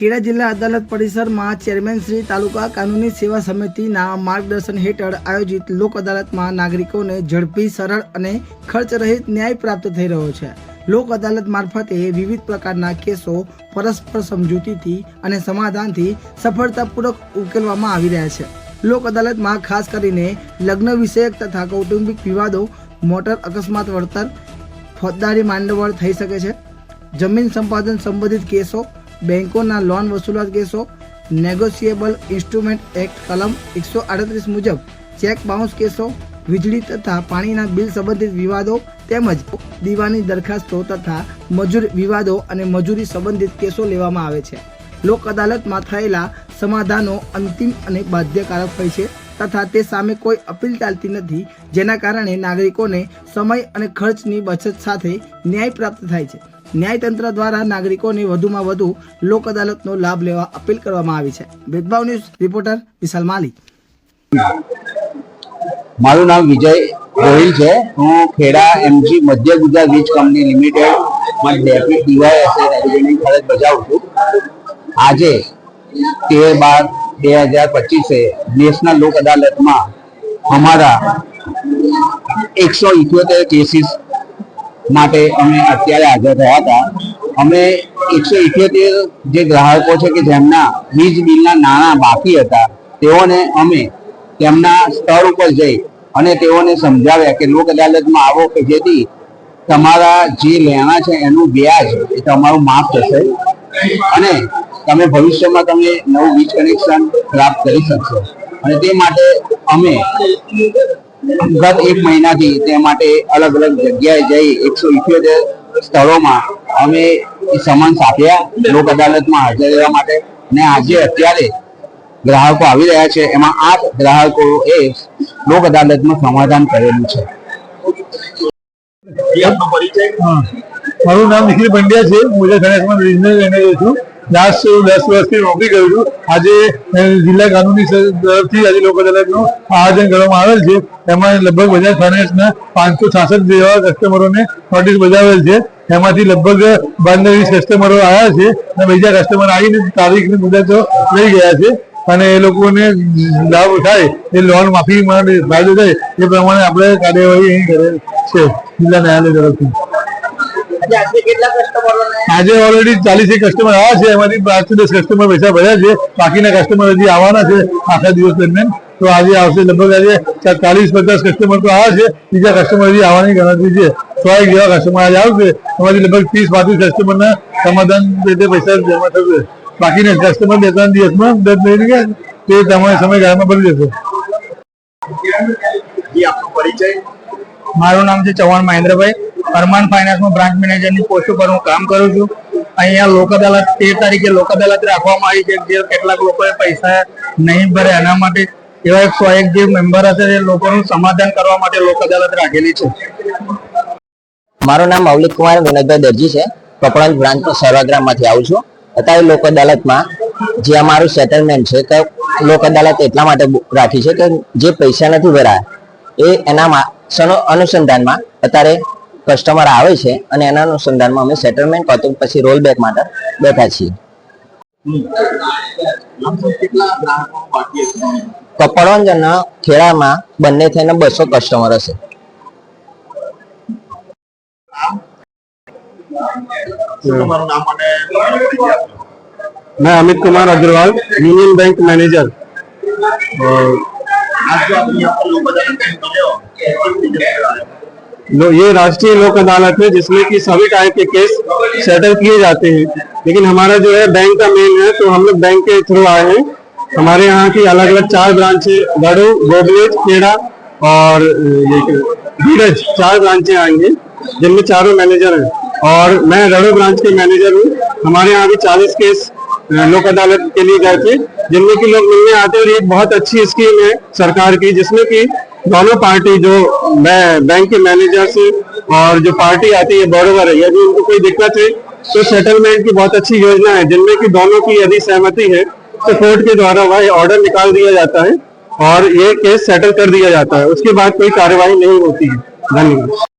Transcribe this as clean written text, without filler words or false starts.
ખેડા જિલ્લા અદાલત પરિસરમાં ચેરમેન શ્રી તાલુકા કાનૂની સેવા સમિતિના માર્ગદર્શન હેઠળ આયોજિત લોક અદાલતમાં નાગરિકોને ઝડપી, સરળ અને ખર્ચ રહિત ન્યાય પ્રાપ્ત થઈ રહ્યો છે। લોક અદાલત મારફતે વિવિધ પ્રકારના કેસો પરસ્પર સમજૂતીથી અને સમાધાનથી સફળતાપૂર્વક ઉકેલવામાં આવી રહ્યા છે। લોક અદાલતમાં ખાસ કરીને લગ્ન વિષયક તથા કૌટુંબિક વિવાદો, મોટર અકસ્માત વળતર, ફોજદારી માંડવળ થઈ શકે છે, જમીન સંપાદન સંબંધિત કેસો, બેંકોના લોન વસૂલાત કેસો, નેગોશિયેબલ ઇન્સ્ટ્રુમેન્ટ એક્ટ કલમ 138 મુજબ ચેક બાઉન્સ કેસો, વીજળી તથા પાણીના બિલ સંબંધિત વિવાદો તેમજ દીવાની દરખાસ્તો તથા મજૂર વિવાદો અને મજૂરી સંબંધિત કેસો લેવામાં આવે છે। લોક અદાલતમાં થયેલા સમાધાનો અંતિમ અને બાધ્યકારક હોય છે તથા તે સામે કોઈ અપીલ ચાલતી નથી, જેના કારણે નાગરિકોને સમય અને ખર્ચની બચત સાથે ન્યાય પ્રાપ્ત થાય છે। ન્યાયતંત્ર દ્વારા નાગરિકોને વધુમાં વધુ લોક અદાલતનો લાભ લેવા અપીલ કરવામાં આવી છે। ભેદભાવ ન્યૂઝ રિપોર્ટર વિશાલ માલી। મારું નામ વિજય ગોહિલ છે। હું ખેડા એમજી મધ્ય ગુજરાત વીજ કંપની લિમિટેડ માં ડેપ્યુટી ડીવાયએસએ રેગ્યુલેટિંગ ફરજ બજાવું છું। આજે 13/12/2025 નેશનલ લોક અદાલતમાં અમારા 178 કેસીસ માટે અમે અત્યારે હાજર રહ્યા હતા। અમે 178 જે ગ્રાહકો છે કે જેમના વીજ બિલના નાણાં બાકી હતા તેઓને અમે તેમના સ્તર ઉપર જઈ અને તેઓને સમજાવ્યા કે લોક અદાલતમાં આવો કે જેથી તમારા જે લેણા છે એનું વ્યાજ એ તમારું માફ થશે અને તમે ભવિષ્યમાં તમે નવું વીજ કનેક્શન પ્રાપ્ત કરી શકશો। અને તે માટે અમે ગત 1 મહિનાથી તે માટે અલગ અલગ જગ્યાએ જઈ 178 સ્થળોમાં અમે સમન્સ આપ્યા લોક અદાલતમાં હાજર રહેવા માટે। અને આજે અત્યારે ગ્રાહકો આવી રહ્યા છે, એમાં 8 ગ્રાહકો એ લોક અદાલતમાં સમાધાન કરેલું છે। મારું નામ નિખિલ પંડ્યા છે। હું ગણેશમાં રિજનલ મેનેજર છું। લાસ્ટ 10 વર્ષથી નોકરી કરું છું। આજે જિલ્લા કાનૂની તરફથી આજે લોક અદાલતનું આયોજન કરવામાં આવેલ છે। એમાં લગભગ બજાજ ફાઇનાન્સના 566 જેવા કસ્ટમરોને નોટિસ બજાવેલ છે। એમાંથી લગભગ 12-20 કસ્ટમરો આવ્યા છે અને બીજા કસ્ટમર આવીને તારીખની મુદતો લઈ ગયા છે અને એ લોકોને લાભ થાય એ લોન માફી માટે ફાયદો થાય એ પ્રમાણે આપણે કાર્યવાહી અહીં કરેલ છે જિલ્લા ન્યાયાલય તરફથી। આજે ઓલરેડી 40 કસ્ટમર આવ્યા છે, એમાંથી 5 થી 10 કસ્ટમર પૈસા ભર્યા છે, બાકીના કસ્ટમર હજી આવવાના છે આખા દિવસ દરમિયાન। તો આજે આવશે લગભગ આજે 40-50 કસ્ટમર તો આવ્યા છે, બીજા કસ્ટમર હજી આવવાની ગણતરી છે। 100 જેવા કસ્ટમર આજે આવશે, એમાંથી લગભગ 30-35 કસ્ટમરના સમાધાન રીતે પૈસા જમા થશે। બાકીના કસ્ટમર 2-3 દિવસમાં 10 મહિને તે તમારે સમયગાળામાં ભરી જશે। મારું નામ છે ચૌહાણ મહેન્દ્રભાઈ। પરમાન ફાઇનાન્સમાં બ્રાન્ચ મેનેજરની પોસ્ટ ઉપર હું કામ કરું છું। અહીંયા લોક અદાલત 13 તારીખે લોક અદાલત રાખવામાં આવી છે, જે કેટલાક લોકોએ પૈસા નહીં ભરે એના માટે એવા 101 જે મેમ્બર હશે એ લોકોનું સમાધાન કરવા માટે લોક અદાલત રાખેલી છે। મારું નામ મૌલિક કુમાર વિનોદભાઈ દરજી છે। કપડાં બ્રાન્ચ સર્વાગ્રામમાંથી આવું છું। અત્યારે લોક અદાલતમાં જે અમારું સેટલમેન્ટ છે તો લોક અદાલત એટલા માટે રાખી છે કે જે પૈસા નથી ભરાયા એ એના અનુસંધાનમાં અત્યારે કસ્ટમર આવે છે અને એના અનુસંધાનમાં અમે સેટલમેન્ટ કરતું પછી રોલ બેક માટે બેઠા છીએ। કપડવંજ અને ખેડામાં બંને થઈને 200 કસ્ટમર હશે। मैं Amit Kumar Agarwal, union bank manager. ये राष्ट्रीय लोक अदालत है जिसमें कि सभी टाइप के केस सेटल किए जाते हैं, लेकिन हमारा जो है बैंक का मेन है तो हम लोग बैंक के थ्रू आए हैं। हमारे यहाँ की अलग अलग 4 ब्रांचें गढ़ू, गोगलेज, खेड़ा और धीरज 4 ब्रांचें आएंगे जिनमें चारों मैनेजर हैं और मैं गढ़ू ब्रांच के मैनेजर हूँ। हमारे यहाँ भी 40 केस लोक अदालत के लिए गए थे जिनमें कि लोग मिलने आते हैं और एक बहुत अच्छी स्कीम है सरकार की जिसमें कि दोनों पार्टी जो बैंक के मैनेजर से और जो पार्टी आती है बोरोवर है, यदि उनको कोई दिक्कत है तो सेटलमेंट की बहुत अच्छी योजना है जिनमें कि दोनों की यदि सहमति है तो कोर्ट के द्वारा वह ऑर्डर निकाल दिया जाता है और ये केस सेटल कर दिया जाता है। उसके बाद कोई कार्यवाही नहीं होती है। धन्यवाद।